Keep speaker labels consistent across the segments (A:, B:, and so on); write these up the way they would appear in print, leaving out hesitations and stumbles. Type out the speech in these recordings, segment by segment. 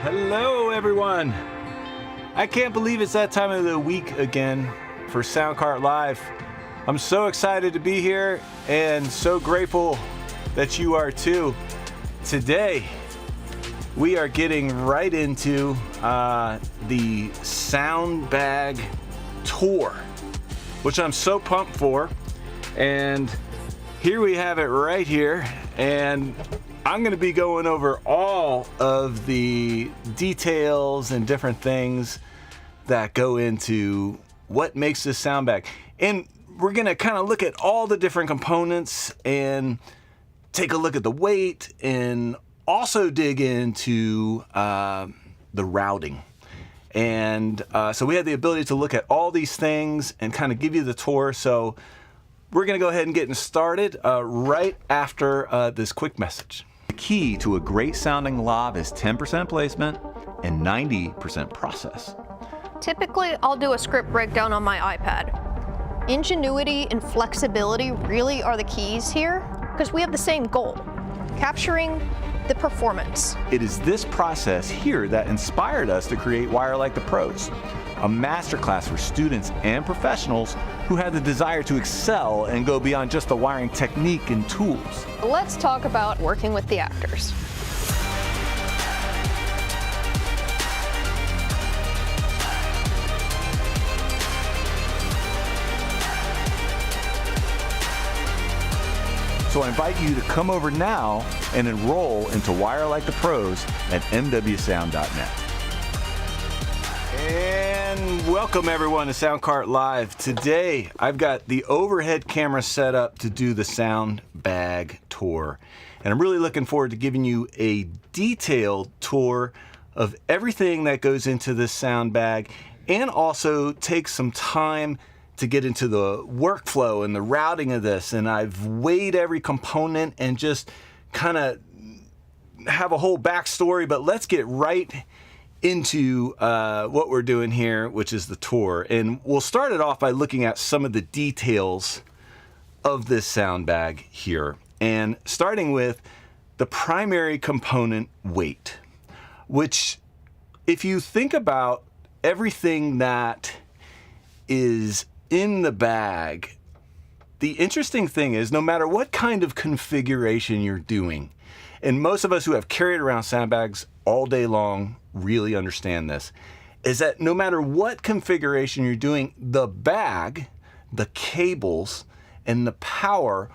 A: Hello everyone. I can't believe it's that time of the week again for Soundcart Live. I'm so excited to be here and so grateful that you are too. Today, we are getting right into the Sound Bag Tour, which I'm so pumped for. And here we have it right here. And I'm going to be going over all of the details and different things that go into what makes this sound bag. And we're going to kind of look at all the different components and take a look at the weight and also dig into the routing. And so we have the ability to look at all these things and kind of give you the tour. So we're going to go ahead and get started right after this quick message.
B: The key to a great sounding lav is 10% placement and 90% process.
C: Typically, I'll do a script breakdown on my iPad. Ingenuity and flexibility really are the keys here because we have the same goal, capturing the performance.
B: It is this process here that inspired us to create Wire Like the Pros, a masterclass for students and professionals who have the desire to excel and go beyond just the wiring technique and tools.
C: Let's talk about working with the actors.
B: So I invite you to come over now and enroll into Wire Like the Pros at mwsound.net.
A: And welcome everyone to Soundcart Live. Today I've got the overhead camera set up to do the sound bag tour. And I'm really looking forward to giving you a detailed tour of everything that goes into this sound bag and also take some time to get into the workflow and the routing of this. And I've weighed every component and just kind of have a whole backstory, but let's get right into what we're doing here, which is the tour. And we'll start it off by looking at some of the details of this sound bag here. And starting with the primary component weight, which if you think about everything that is in the bag, the interesting thing is no matter what kind of configuration you're doing, and most of us who have carried around sound bags all day long really understand this, is that no matter what configuration you're doing, the bag, the cables, and the power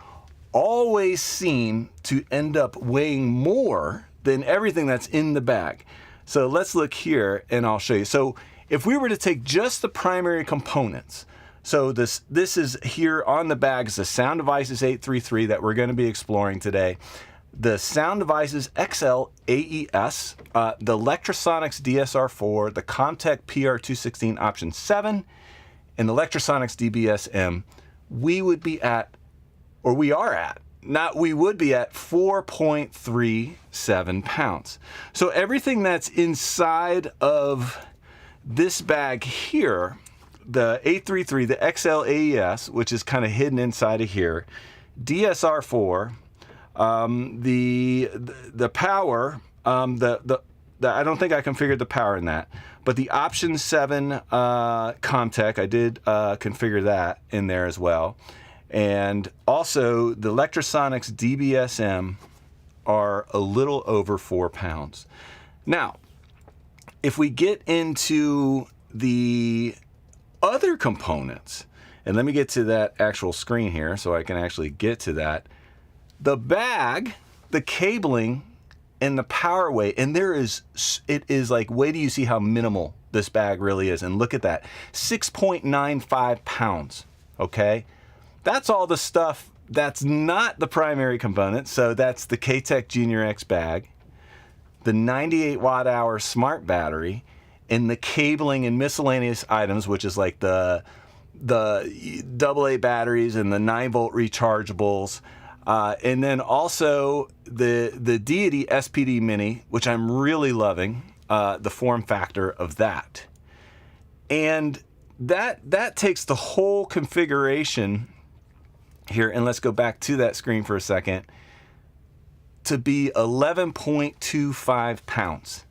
A: always seem to end up weighing more than everything that's in the bag. So let's look here and I'll show you. So if we were to take just the primary components, so this is here on the bag is the Sound Devices 833 that we're going to be exploring today. The Sound Devices XL AES, the Electrosonics DSR4, the Comtech PR216 Option 7, and the Electrosonics DBS-M, we would be at, or we are at, not we would be at 4.37 pounds. So everything that's inside of this bag here, the 833, the XL AES, which is kind of hidden inside of here, DSR4, the power, I don't think I configured the power in that, but the Option 7 Comtech, I did configure that in there as well. And also the Electrosonics DBS-M are a little over 4 pounds. Now, if we get into the other components, and let me get to that actual screen here so I can actually get to that. The bag, the cabling, and the power weight, and it is like, wait till you see how minimal this bag really is. And look at that, 6.95 pounds, okay? That's all the stuff that's not the primary component. So that's the K-Tech Junior X bag, the 98 watt hour smart battery, and the cabling and miscellaneous items, which is like the AA batteries and the 9-volt rechargeables. And then also the Deity SPD Mini, which I'm really loving, the form factor of that. And that takes the whole configuration here, and let's go back to that screen for a second, to be 11.25 pounds.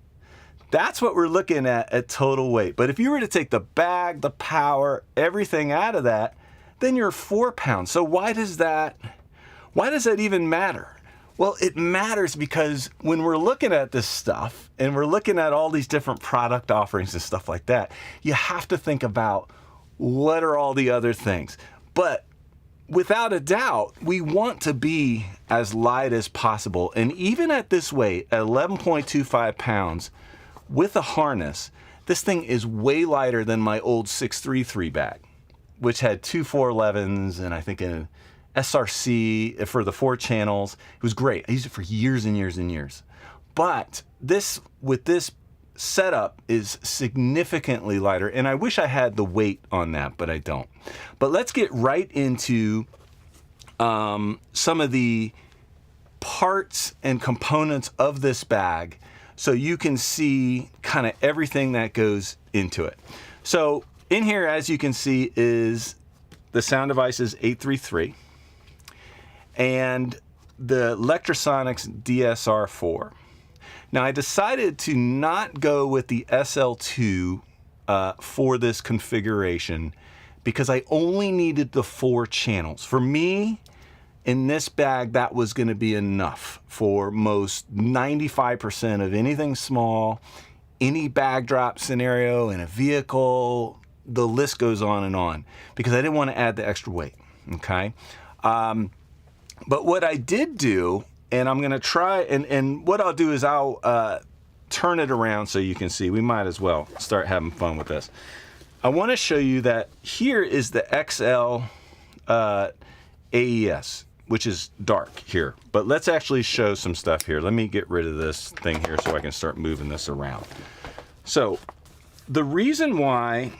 A: That's what we're looking at total weight. But if you were to take the bag, the power, everything out of that, then you're 4 pounds. So why does that even matter? Well, it matters because when we're looking at this stuff and we're looking at all these different product offerings and stuff like that, you have to think about what are all the other things. But without a doubt, we want to be as light as possible. And even at this weight, at 11.25 pounds, with a harness, this thing is way lighter than my old 633 bag, which had two 411s and I think an SRC for the 4 channels. It was great. I used it for years and years and years. But this, with this setup, is significantly lighter, and I wish I had the weight on that, but I don't. But let's get right into some of the parts and components of this bag so you can see kind of everything that goes into it. So in here, as you can see, is the Sound Devices 833 and the Electrosonics DSR4. Now I decided to not go with the SL2 for this configuration because I only needed the 4 channels. For me, in this bag, that was going to be enough for most 95% of anything small, any bag drop scenario in a vehicle, the list goes on, because I didn't want to add the extra weight, okay? But what I did do, and I'm going to try, and what I'll do is I'll turn it around so you can see. We might as well start having fun with this. I want to show you that here is the XL AES, which is dark here. But let's actually show some stuff here. Let me get rid of this thing here so I can start moving this around. So the reason why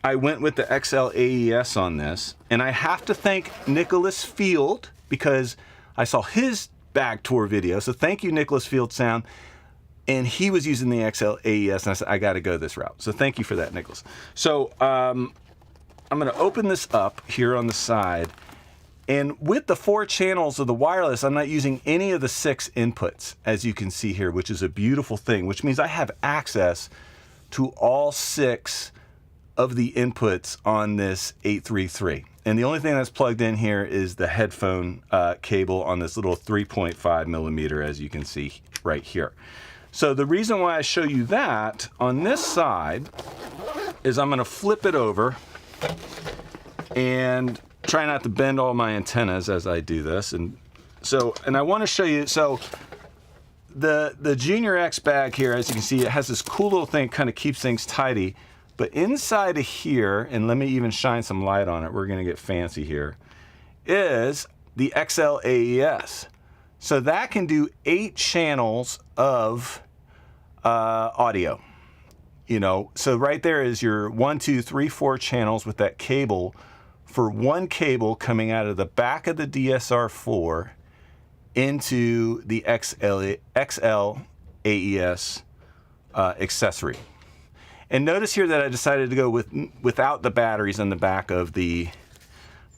A: I went with the XL AES on this, and I have to thank Nicholas Field because I saw his bag tour video. So thank you, Nicholas Field Sound. And he was using the XL AES, and I said, I got to go this route. So thank you for that, Nicholas. So I'm going to open this up here on the side. And with the 4 channels of the wireless, I'm not using any of the 6 inputs, as you can see here, which is a beautiful thing, which means I have access to all 6 of the inputs on this 833. And the only thing that's plugged in here is the headphone cable on this little 3.5 millimeter, as you can see right here. So the reason why I show you that on this side is I'm going to flip it over and try not to bend all my antennas as I do this. And I want to show you, so the JuniorX bag here, as you can see, it has this cool little thing, kind of keeps things tidy. But inside of here, and let me even shine some light on it, we're going to get fancy here, is the XL AES. So that can do 8 channels of audio. You know, so right there is your 1, 2, 3, 4 channels with that cable for one cable coming out of the back of the DSR4 into the XL AES accessory. And notice here that I decided to go without the batteries on the back of the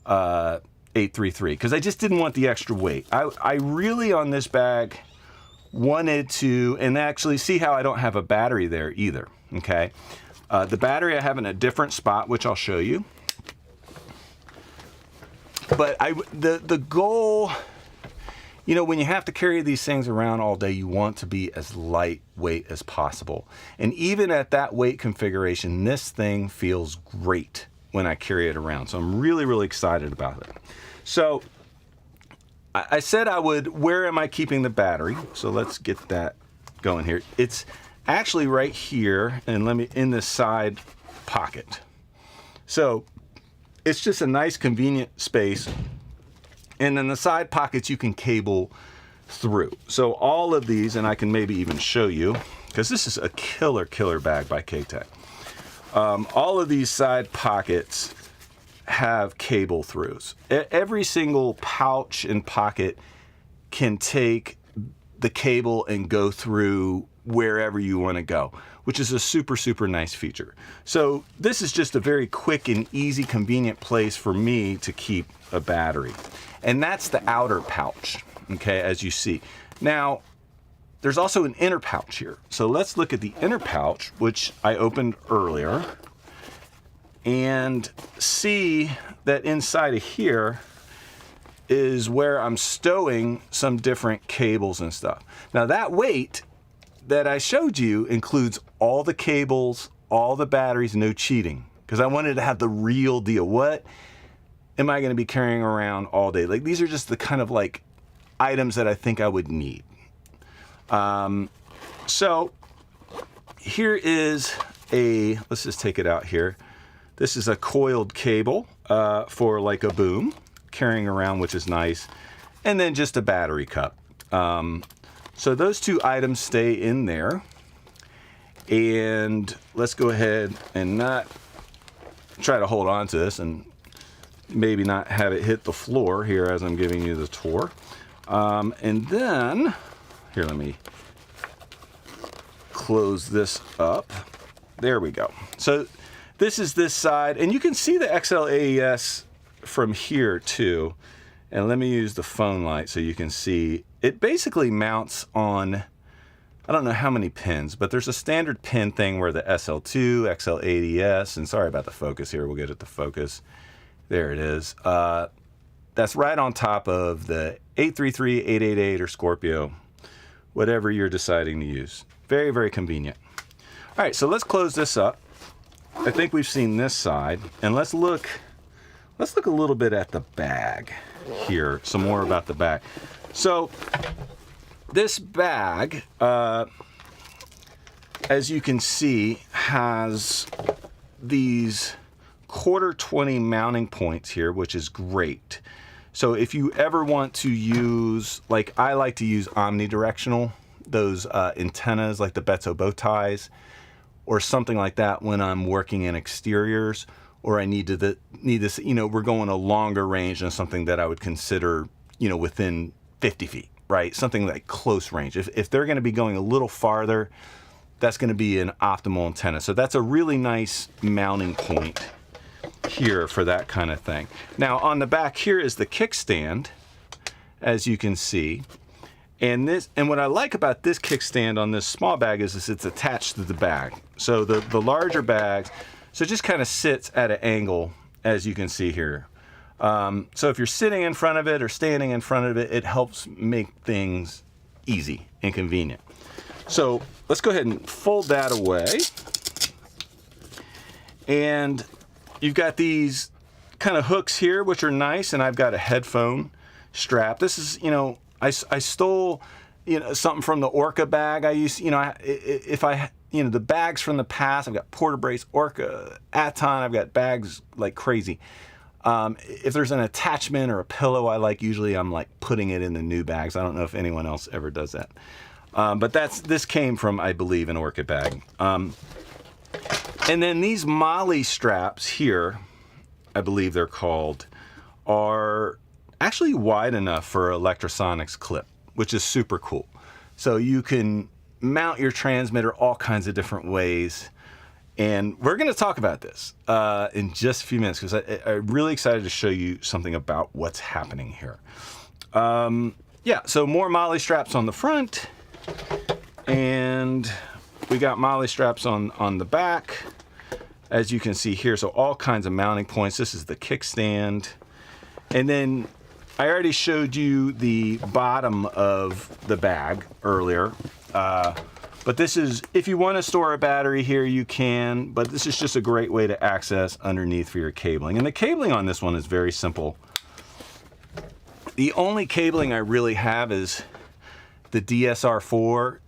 A: 833 because I just didn't want the extra weight. I really on this bag wanted to, and actually see how I don't have a battery there either, okay? The battery I have in a different spot, which I'll show you. But the goal, you know, when you have to carry these things around all day, you want to be as lightweight as possible. And even at that weight configuration, this thing feels great when I carry it around. So I'm really, really excited about it. So I said I would, where am I keeping the battery? So let's get that going here. It's actually right here, and let me, in this side pocket. So it's just a nice convenient space. And then the side pockets you can cable through. So all of these, and I can maybe even show you, because this is a killer bag by K-Tech. All of these side pockets have cable throughs. Every single pouch and pocket can take the cable and go through wherever you want to go, which is a super nice feature. So this is just a very quick and easy, convenient place for me to keep a battery. And that's the outer pouch, okay, as you see. Now, there's also an inner pouch here. So let's look at the inner pouch, which I opened earlier, and see that inside of here is where I'm stowing some different cables and stuff. Now that weight that I showed you includes all the cables, all the batteries, no cheating, because I wanted to have the real deal. What am I going to be carrying around all day? Like, these are just the kind of like items that I think I would need. So here is let's just take it out here. This is a coiled cable for like a boom, carrying around, which is nice. And then just a battery cup. So those two items stay in there. And let's go ahead and not try to hold on to this and maybe not have it hit the floor here as I'm giving you the tour. And then, here, let me close this up. There we go. So this is this side, and you can see the XL AES from here too. And let me use the phone light so you can see. It basically mounts on, I don't know how many pins, but there's a standard pin thing where the SL2, XL80S, and sorry about the focus here, we'll get it to focus. There it is. That's right on top of the 833, 888, or Scorpio, whatever you're deciding to use. Very, very convenient. All right, so let's close this up. I think we've seen this side, and let's look a little bit at the bag here, some more about the bag. So this bag, as you can see, has these 1/4-20 mounting points here, which is great. So if you ever want to use, like I like to use omnidirectional, those antennas like the Betso bow ties, or something like that when I'm working in exteriors, or I need this, you know, we're going a longer range than something that I would consider, you know, within 50 feet, right? Something like close range. If they're going to be going a little farther, that's going to be an optimal antenna. So that's a really nice mounting point here for that kind of thing. Now on the back here is the kickstand, as you can see. And what I like about this kickstand on this small bag is it's attached to the bag. So the larger bags, so it just kind of sits at an angle, as you can see here. So if you're sitting in front of it or standing in front of it, it helps make things easy and convenient. So let's go ahead and fold that away. And you've got these kind of hooks here, which are nice, and I've got a headphone strap. This is, you know, I stole, you know, something from the Orca bag. I used, you know, you know, the bags from the past, I've got Porta Brace, Orca, Aton, I've got bags like crazy. If there's an attachment or a pillow I like, usually I'm like putting it in the new bags. I don't know if anyone else ever does that. But this came from, I believe, an Orca bag. And then these Molly straps here, I believe they're called, are actually wide enough for electrosonics clip, which is super cool. So you can mount your transmitter all kinds of different ways. And we're going to talk about this in just a few minutes, because I'm really excited to show you something about what's happening here. Yeah, so more Molly straps on the front, and we got Molly straps on the back, as you can see here. So all kinds of mounting points. This is the kickstand. And then I already showed you the bottom of the bag earlier. But this is, if you want to store a battery here, you can, but this is just a great way to access underneath for your cabling. And the cabling on this one is very simple. The only cabling I really have is the DSR4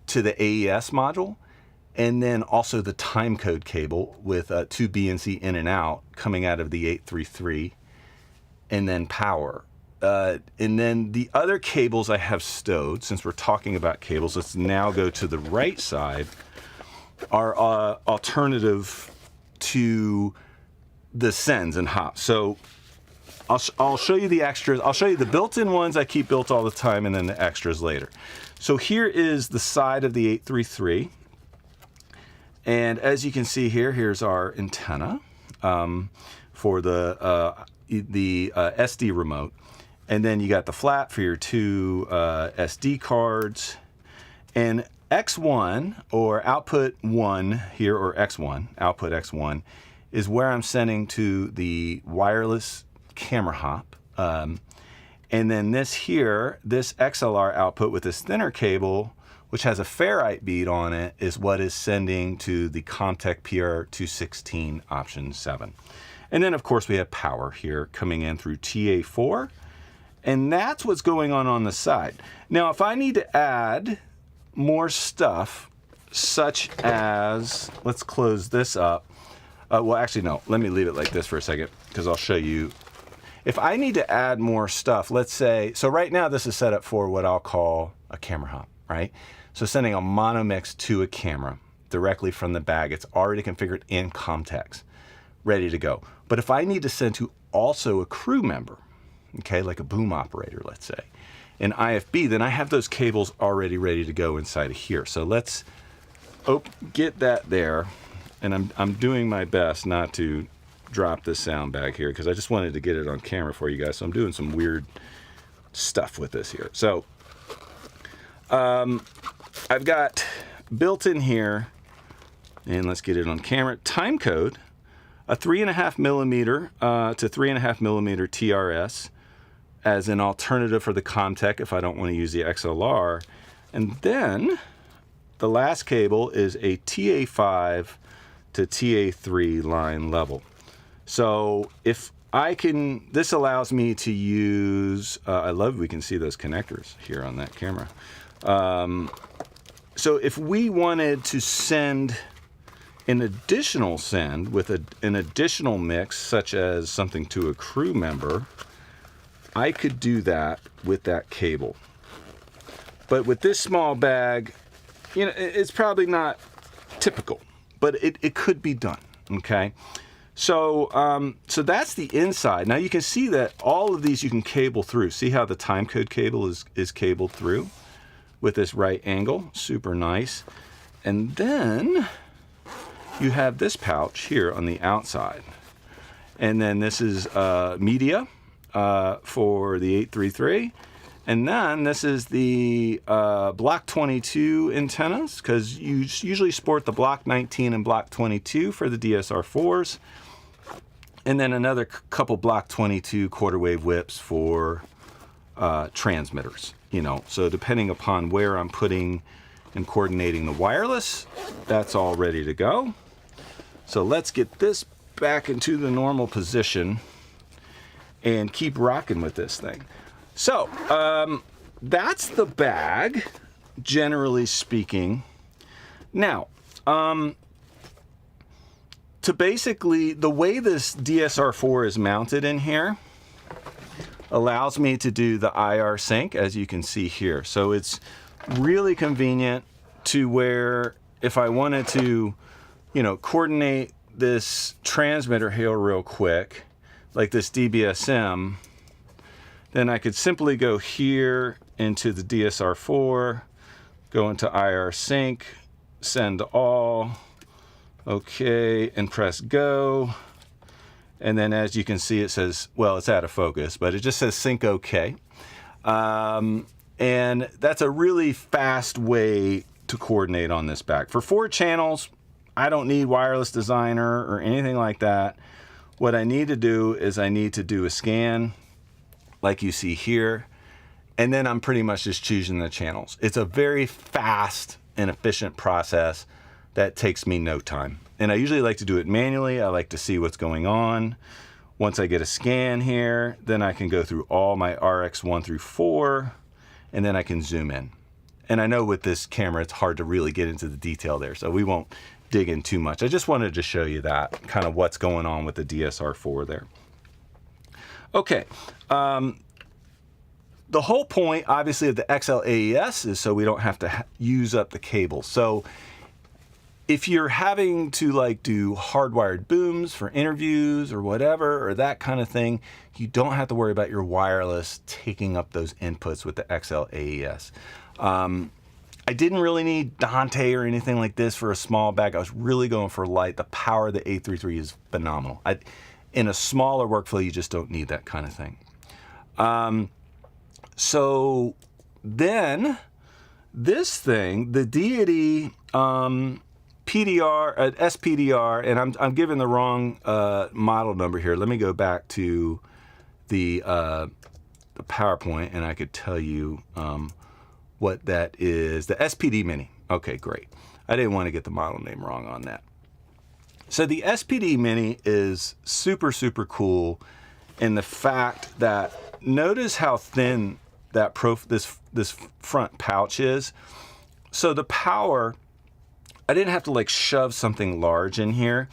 A: to the AES module, and then also the timecode cable with 2 BNC in and out coming out of the 833, and then power. And then the other cables I have stowed, since we're talking about cables, let's now go to the right side, are alternative to the sends and hops. So I'll show you the extras. I'll show you the built-in ones I keep built all the time, and then the extras later. So here is the side of the 833. And as you can see here, here's our antenna for the SD remote. And then you got the flap for your 2 SD cards. And X1, or output 1 here, or X1, output X1, is where I'm sending to the wireless camera hop. And then this here, this XLR output with this thinner cable, which has a ferrite bead on it, is what is sending to the Comtech PR216 option 7. And then of course we have power here coming in through TA4, and that's what's going on the side. Now if I need to add more stuff, such as, let's close this up. Well actually no, let me leave it like this for a second, because I'll show you. If I need to add more stuff, let's say, so right now this is set up for what I'll call a camera hop, right? So sending a mono mix to a camera directly from the bag. It's already configured in Comtech, ready to go. But if I need to send to also a crew member, okay, like a boom operator, let's say, in IFB, then I have those cables already ready to go inside of here. So let's get that there. And I'm doing my best not to drop this sound bag here, because I just wanted to get it on camera for you guys. So I'm doing some weird stuff with this here. So I've got built in here, and let's get it on camera, time code, a 3.5 millimeter to 3.5 millimeter TRS as an alternative for the Comtech if I don't want to use the XLR. And then the last cable is a TA5 to TA3 line level. So if I can, this allows me to use, I love we can see those connectors here on that camera. So if we wanted to send an additional send with an additional mix, such as something to a crew member, I could do that with that cable. But with this small bag, you know, it's probably not typical, but it could be done, okay? So, so that's the inside. Now you can see that all of these you can cable through. See how the time code cable is cabled through with this right angle, super nice. And then you have this pouch here on the outside. And then this is media for the 833. And then this is the Block 22 antennas, because you usually sport the Block 19 and Block 22 for the DSR4s. And then another couple Block 22 quarter wave whips for transmitters, you know. So depending upon where I'm putting and coordinating the wireless, that's all ready to go. So let's get this back into the normal position and keep rocking with this thing. So that's the bag, generally speaking. Now, to basically, the way this DSR4 is mounted in here allows me to do the IR sync, as you can see here. So it's really convenient to where if I wanted to, you know, coordinate this transmitter here real quick, like this DBSM, then I could simply go here into the DSR4, go into IR sync, send all, okay, and press go. And then as you can see, it says, well, it's out of focus, but it just says sync okay. And that's a really fast way to coordinate on this bag. For 4 channels, I don't need Wireless Designer or anything like that. What I need to do is I need to do a scan like you see here, and then I'm pretty much just choosing the channels. It's a very fast and efficient process that takes me no time. And I usually like to do it manually. I like to see what's going on. Once I get a scan here, then I can go through all my RX1 through 4, and then I can zoom in. And I know with this camera, it's hard to really get into the detail there, so we won't dig in too much. I just wanted to show you that, kind of what's going on with the DSR4 there. Okay, the whole point, obviously, of the XL AES is so we don't have to use up the cable. So if you're having to like do hardwired booms for interviews or whatever, or that kind of thing, you don't have to worry about your wireless taking up those inputs with the XL AES. I didn't really need Dante or anything like this for a small bag. I was really going for light. The power of the 833 is phenomenal. In a smaller workflow, you just don't need that kind of thing. So then this thing, the Deity PDR, SPDR, and I'm giving the wrong model number here. Let me go back to the PowerPoint, and I could tell you what that is. The SPD Mini. Okay, great. I didn't want to get the model name wrong on that. So the SPD Mini is super, super cool in the fact that notice how thin that this front pouch is. So the power, I didn't have to like shove something large in here,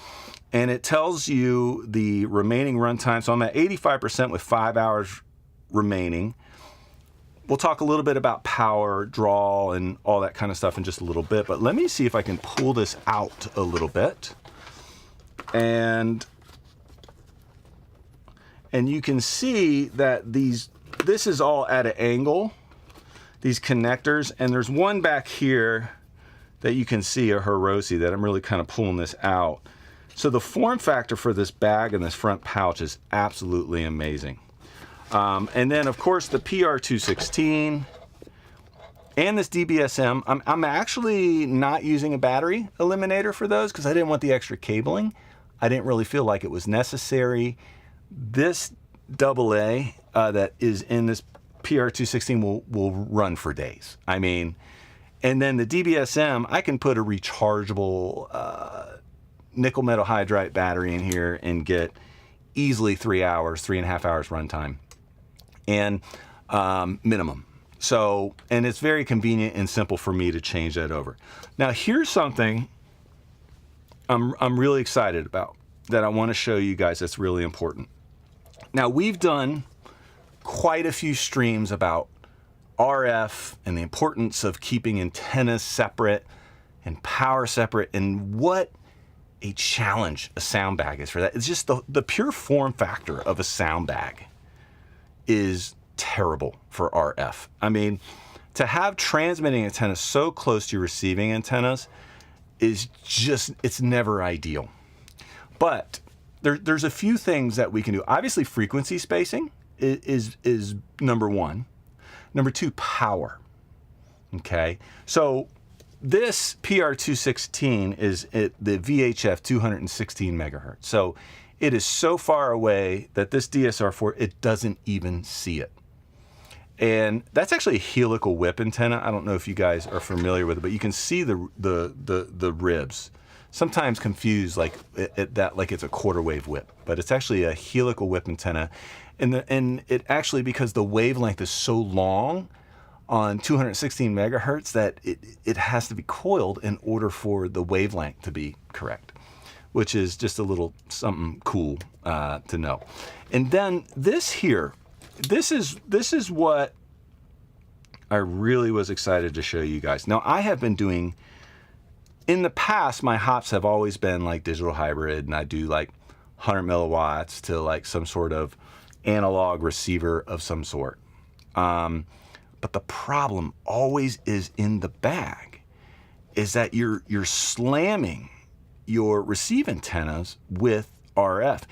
A: and it tells you the remaining runtime. So I'm at 85% with 5 hours remaining. We'll talk a little bit about power, draw, and all that kind of stuff in just a little bit, but let me see if I can pull this out a little bit. And you can see that this is all at an angle, these connectors, and there's one back here that you can see, a Hiroshi, that I'm really kind of pulling this out. So the form factor for this bag and this front pouch is absolutely amazing. And then of course the PR216 and this DBSM. I'm actually not using a battery eliminator for those because I didn't want the extra cabling. I didn't really feel like it was necessary. This AA that is in this PR216 will run for days. I mean, and then the DBSM, I can put a rechargeable nickel metal hydride battery in here and get easily 3 hours, 3.5 hours runtime, and minimum. So, and it's very convenient and simple for me to change that over. Now, here's something I'm really excited about that I want to show you guys that's really important. Now, we've done quite a few streams about RF and the importance of keeping antennas separate and power separate, and what a challenge a sound bag is for that. It's just the pure form factor of a sound bag is terrible for RF. I mean, to have transmitting antennas so close to your receiving antennas is just, it's never ideal. But there's a few things that we can do. Obviously, frequency spacing is number one. Number two, power. Okay, so this PR216 is the VHF 216 megahertz. So it is so far away that this DSR4, it doesn't even see it. And that's actually a helical whip antenna. I don't know if you guys are familiar with it, but you can see the ribs. Sometimes confused like like it's a quarter wave whip, but it's actually a helical whip antenna. And it actually, because the wavelength is so long on 216 megahertz, that it has to be coiled in order for the wavelength to be correct, which is just a little something cool to know. And then this here, this is what I really was excited to show you guys. Now, I have been doing, in the past, my hops have always been like digital hybrid, and I do like 100 milliwatts to like some sort of analog receiver of some sort. But the problem always is in the bag, is that you're slamming your receive antennas with RF,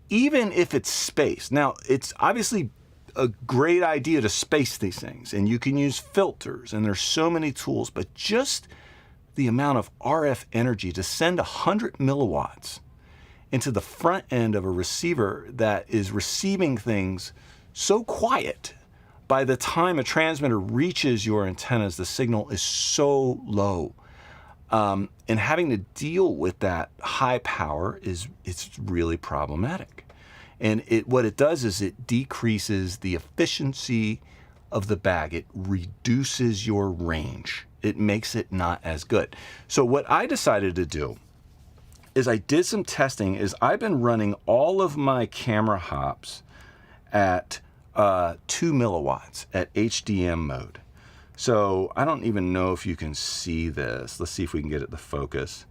A: even if it's spaced. Now, it's obviously a great idea to space these things, and you can use filters, and there's so many tools, but just the amount of RF energy to send 100 milliwatts into the front end of a receiver that is receiving things so quiet, by the time a transmitter reaches your antennas, the signal is so low. And having to deal with that high power it's really problematic. And what it does is it decreases the efficiency of the bag. It reduces your range. It makes it not as good. So what I decided to do is I did some testing. I've been running all of my camera hops at 2 milliwatts at HDM mode. So I don't even know if you can see this. Let's see if we can get it to focus.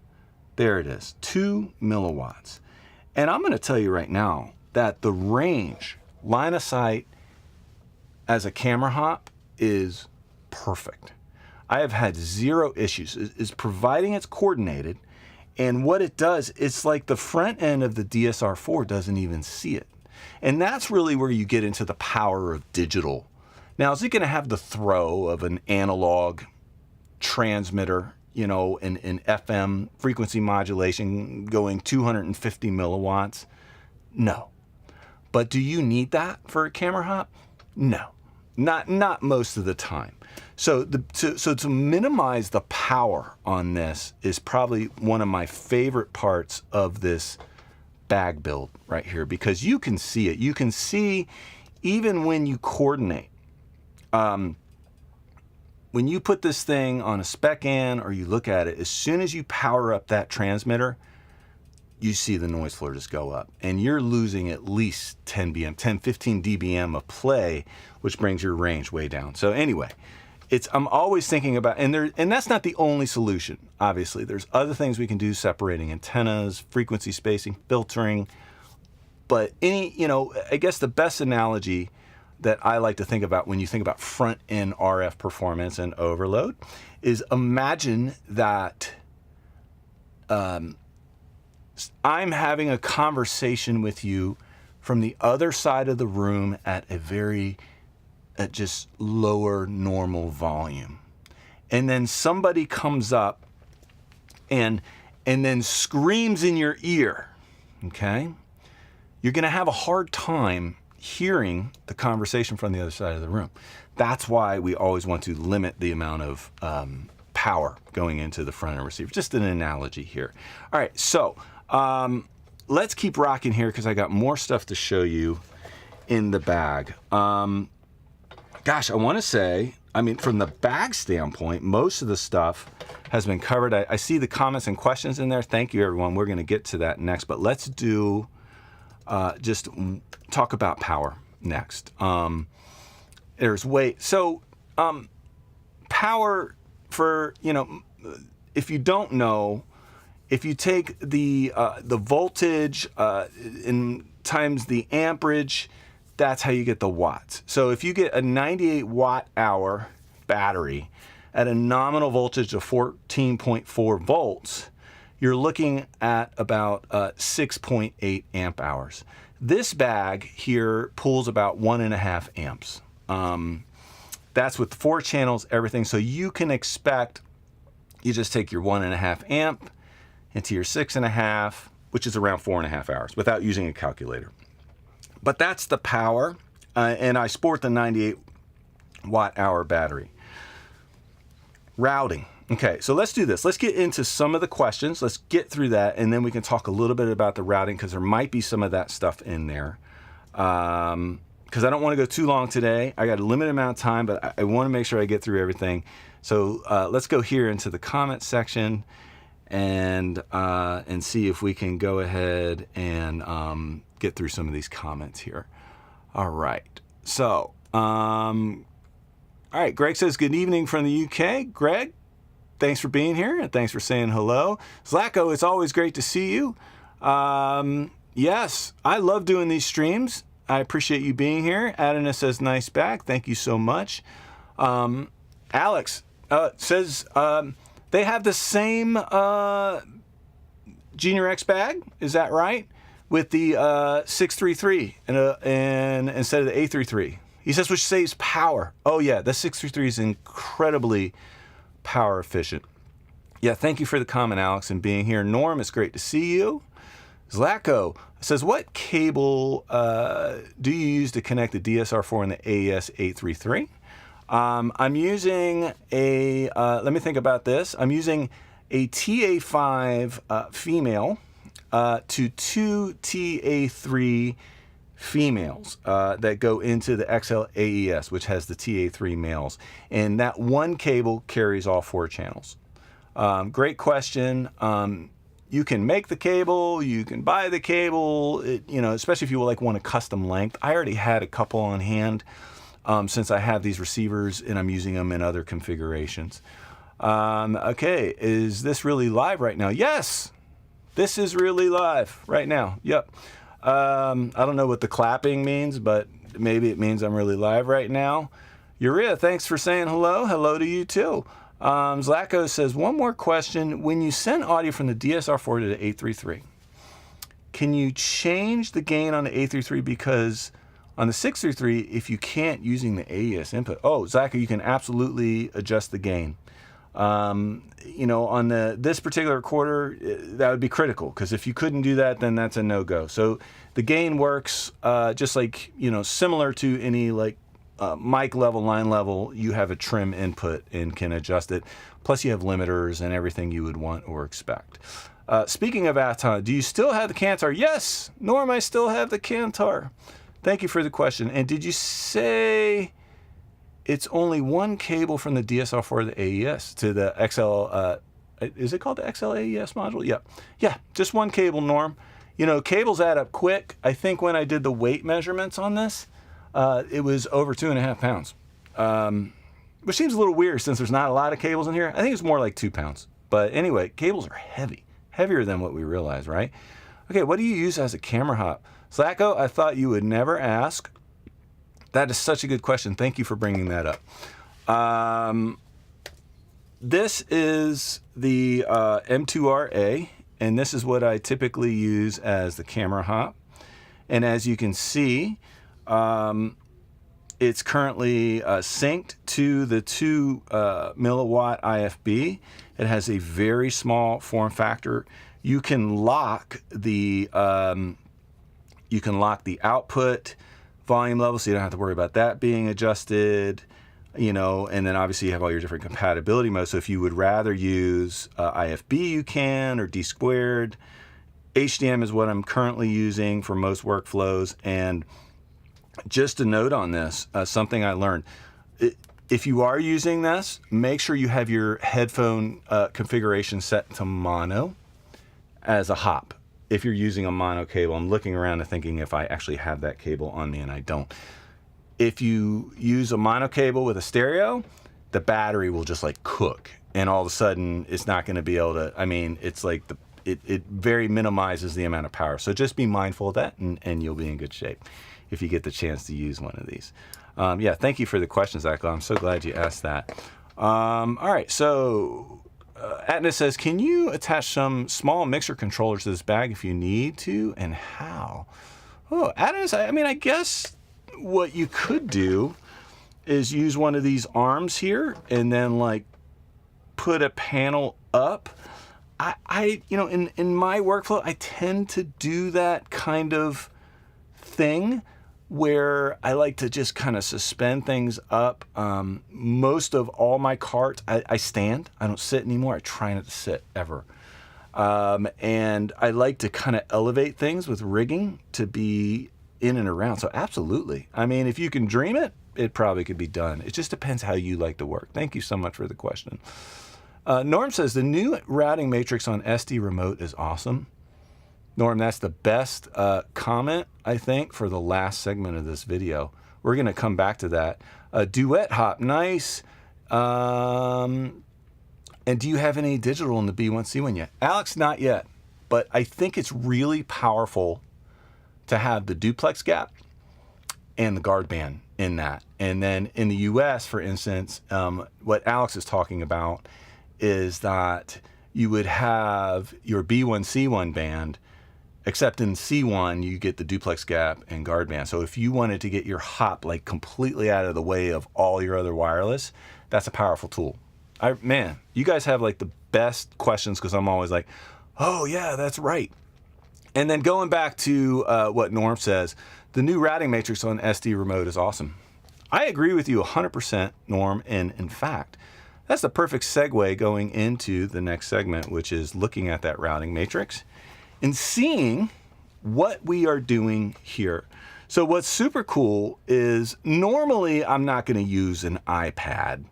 A: There it is, 2 milliwatts. And I'm going to tell you right now that the range, line of sight as a camera hop is perfect. I have had zero issues. It's providing it's coordinated, and what it does, it's like the front end of the DSR4 doesn't even see it. And that's really where you get into the power of digital. Now, is it going to have the throw of an analog transmitter, you know, in FM frequency modulation going 250 milliwatts? No. But do you need that for a camera hop? No, not most of the time. So to minimize the power on this is probably one of my favorite parts of this bag build right here, because you can see it. You can see even when you coordinate. When you put this thing on a spec an or you look at it, as soon as you power up that transmitter, you see the noise floor just go up, and you're losing at least 10 BM, 15 dBm of play, which brings your range way down. So anyway, I'm always thinking about, and that's not the only solution. Obviously, there's other things we can do, separating antennas, frequency spacing, filtering. But I guess the best analogy that I like to think about when you think about front-end RF performance and overload is, imagine that I'm having a conversation with you from the other side of the room at just lower normal volume. And then somebody comes up and then screams in your ear, okay? You're gonna have a hard time hearing the conversation from the other side of the room. That's why we always want to limit the amount of power going into the front end receiver. Just an analogy here. All right, so let's keep rocking here, because I got more stuff to show you in the bag. Gosh, I want to say, I mean, from the bag standpoint, most of the stuff has been covered. I see the comments and questions in there. Thank you, everyone. We're going to get to that next, but let's do just talk about power next. There's weight. So power, for, if you don't know, if you take the voltage in times the amperage, that's how you get the watts. So if you get a 98 watt hour battery at a nominal voltage of 14.4 volts, you're looking at about 6.8 amp hours. This bag here pulls about 1.5 amps. That's with 4 channels, everything. So you can expect, you just take your 1.5 amp into your 6.5, which is around 4.5 hours, without using a calculator. But that's the power, and I sport the 98 watt hour battery. Routing. Okay, so let's do this. Let's get into some of the questions. Let's get through that, and then we can talk a little bit about the routing, because there might be some of that stuff in there. Because I don't want to go too long today. I got a limited amount of time, but I want to make sure I get through everything. So let's go here into the comment section and see if we can go ahead and get through some of these comments here. All right. So, all right. Greg says, good evening from the UK. Greg, thanks for being here, and thanks for saying hello. Zlako, it's always great to see you. Yes, I love doing these streams. I appreciate you being here. Adana says, nice bag. Thank you so much. Alex says they have the same Junior X bag. Is that right? With the 633 and instead of the 833. He says, which saves power. Oh yeah, the 633 is incredibly power efficient. Yeah, thank you for the comment, Alex, and being here. Norm, it's great to see you. Zlako says, what cable do you use to connect the DSR4 and the AES 833? I'm using a, let me think about this. I'm using a TA5 female to 2 TA3 females that go into the XL AES, which has the TA3 males. And that one cable carries all 4 channels. Great question. You can make the cable, you can buy the cable, especially if you want a custom length. I already had a couple on hand since I have these receivers and I'm using them in other configurations. Okay, is this really live right now? Yes, this is really live right now. Yep. I don't know what the clapping means, but maybe it means I'm really live right now. Urea, thanks for saying hello. Hello to you too. Zlako says, one more question. When you send audio from the DSR4 to the 833, can you change the gain on the 833? Because on the 633, if you can't using the AES input, oh, Zlako, you can absolutely adjust the gain. You know, on this particular recorder, that would be critical, because if you couldn't do that, then that's a no-go. So the gain works just like, you know, similar to any like mic level, line level. You have a trim input and can adjust it. Plus you have limiters and everything you would want or expect. Speaking of Aton, do you still have the Kantar? Yes, Norm, I still have the Kantar. Thank you for the question. And did you say it's only one cable from the DSL4 to the AES to the XL, is it called the XL AES module? Yep. Yeah, just one cable, Norm. You know, cables add up quick. I think when I did the weight measurements on this, it was over 2.5 pounds. Which seems a little weird since there's not a lot of cables in here. I think it's more like 2 pounds. But anyway, cables are heavy. Heavier than what we realize, right? Okay, what do you use as a camera hop? Slacko, I thought you would never ask. That is such a good question. Thank you for bringing that up. This is the M2RA, and this is what I typically use as the camera hop. And as you can see, it's currently synced to the 2 milliwatt IFB. It has a very small form factor. You can lock the output volume level, so you don't have to worry about that being adjusted. You know, and then obviously you have all your different compatibility modes. So if you would rather use IFB, you can, or D squared. HDM is what I'm currently using for most workflows. And just a note on this, something I learned. If you are using this, make sure you have your headphone configuration set to mono as a hop. If you're using a mono cable, I'm looking around and thinking if I actually have that cable on me, and I don't. If you use a mono cable with a stereo, the battery will just like cook, and all of a sudden it's not going to be able to, I mean, it's like it very minimizes the amount of power. So just be mindful of that, and you'll be in good shape if you get the chance to use one of these. Yeah, thank you for the question, Zach. I'm so glad you asked that. All right, so Atna says, can you attach some small mixer controllers to this bag if you need to, and how? Oh, Atna, I mean, I guess what you could do is use one of these arms here and then like put a panel up. I you know, in my workflow, I tend to do that kind of thing where I like to just kind of suspend things up. Most of all my carts, I stand. I don't sit anymore. I try not to sit ever. And I like to kind of elevate things with rigging to be in and around. So absolutely. I mean, if you can dream it, it probably could be done. It just depends how you like to work. Thank you so much for the question. Norm says, the new routing matrix on SD remote is awesome. Norm, that's the best comment, I think, for the last segment of this video. We're going to come back to that. Duet hop, nice. And do you have any digital in the B1C1 yet? Alex, not yet. But I think it's really powerful to have the duplex gap and the guard band in that. And then in the US, for instance, what Alex is talking about is that you would have your B1C1 band, except in C1, you get the duplex gap and guard band. So if you wanted to get your hop like completely out of the way of all your other wireless, that's a powerful tool. Man, you guys have like the best questions, because I'm always like, oh yeah, that's right. And then going back to what Norm says, the new routing matrix on SD remote is awesome. I agree with you 100%, Norm, and in fact, that's the perfect segue going into the next segment, which is looking at that routing matrix and seeing what we are doing here. So what's super cool is normally I'm not going to use an iPad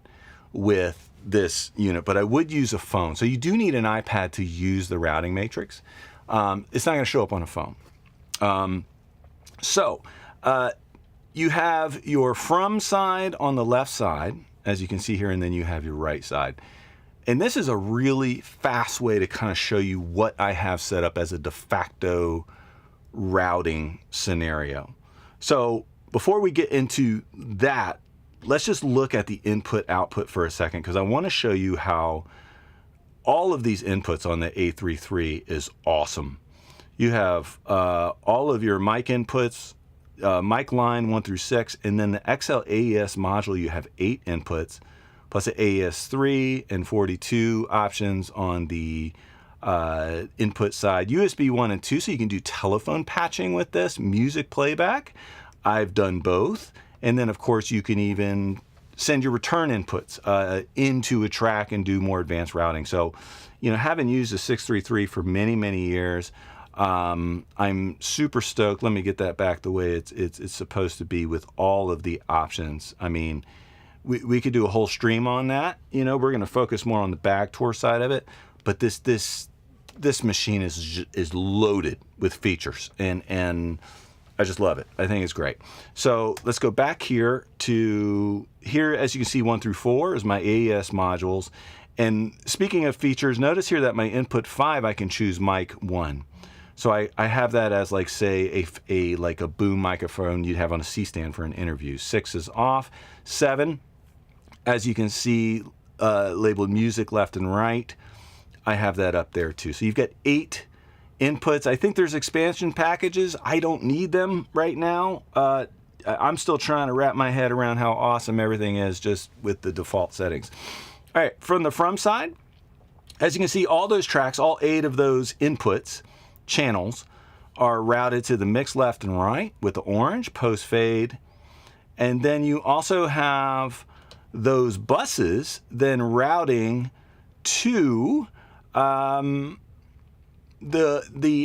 A: with this unit, but I would use a phone. So you do need an iPad to use the routing matrix. It's not going to show up on a phone. You have your from side on the left side, as you can see here, and then you have your right side. And this is a really fast way to kind of show you what I have set up as a de facto routing scenario. So before we get into that, let's just look at the input output for a second, because I want to show you how all of these inputs on the A33 is awesome. You have all of your mic inputs, mic line 1 through 6, and then the XL AES module, you have 8 inputs plus an AES-3 and 42 options on the input side. USB 1 and 2, so you can do telephone patching with this, music playback. I've done both. And then, of course, you can even send your return inputs into a track and do more advanced routing. So, you know, having used the 633 for many, many years, I'm super stoked. Let me get that back the way it's supposed to be with all of the options. I mean, we could do a whole stream on that. You know, we're going to focus more on the bag tour side of it. But this machine is loaded with features, and I just love it. I think it's great. So let's go back here to here. As you can see, 1 through 4 is my AES modules. And speaking of features, notice here that my input 5, I can choose mic 1. So I have that as, like, say a boom microphone you'd have on a C-stand for an interview. 6 is off. 7, as you can see, labeled music left and right. I have that up there too. So you've got 8 inputs. I think there's expansion packages. I don't need them right now. I'm still trying to wrap my head around how awesome everything is just with the default settings. All right, from the from side, as you can see, all those tracks, all 8 of those inputs, channels, are routed to the mix left and right with the orange, post fade. And then you also have those buses then routing to the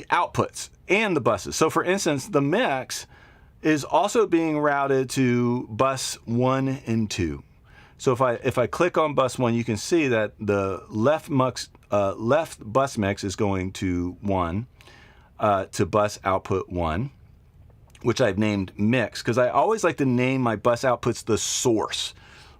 A: outputs and the buses. So for instance, the mix is also being routed to bus 1 and 2. So if I click on bus 1, you can see that the left bus mix is going to 1, to bus output 1, which I've named mix, because I always like to name my bus outputs the source.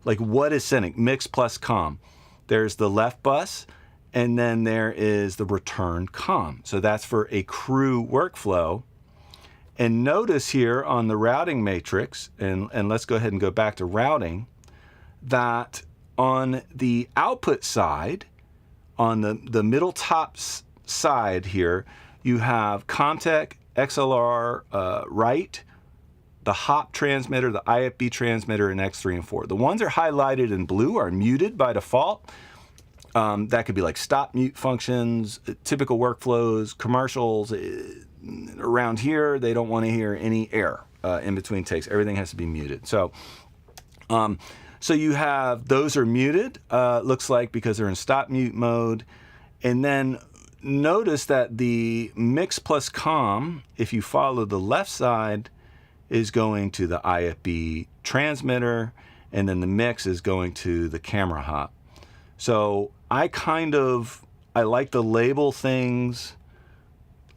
A: Like, what is sending? Mix plus comm. There's the left bus, and then there is the return comm. So that's for a crew workflow. And notice here on the routing matrix, and let's go ahead and go back to routing, that on the output side, on the middle top side here, you have Comtech, XLR, right, the HOP transmitter, the IFB transmitter, and X3 and 4. The ones that are highlighted in blue are muted by default. That could be like stop mute functions, typical workflows, commercials. Around here, they don't want to hear any air in between takes. Everything has to be muted. So you have those are muted, looks like, because they're in stop mute mode. And then notice that the mix plus comm, if you follow the left side, is going to the IFB transmitter, and then the mix is going to the camera hop. So I like to label things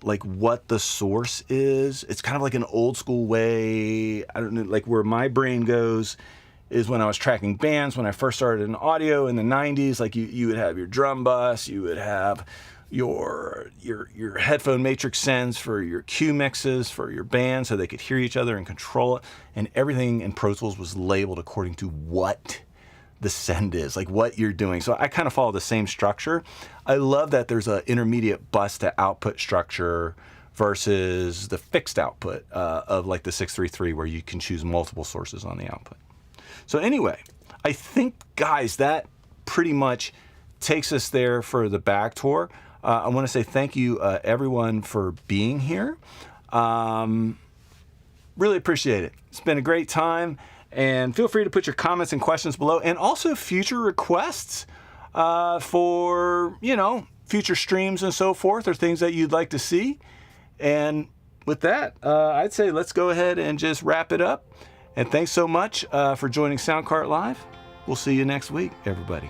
A: like what the source is. It's kind of like an old school way. I don't know, like where my brain goes is when I was tracking bands, when I first started in audio in the 90s, like you would have your drum bus, you would have your headphone matrix sends for your cue mixes for your band so they could hear each other and control it. And everything in Pro Tools was labeled according to what the send is, like what you're doing. So I kind of follow the same structure. I love that there's an intermediate bus to output structure versus the fixed output of like the 633 where you can choose multiple sources on the output. So anyway, I think, guys, that pretty much takes us there for the back tour. I want to say thank you, everyone, for being here. Really appreciate it. It's been a great time. And feel free to put your comments and questions below, and also future requests for, future streams and so forth, or things that you'd like to see. And with that, I'd say let's go ahead and just wrap it up. And thanks so much for joining Soundcart Live. We'll see you next week, everybody.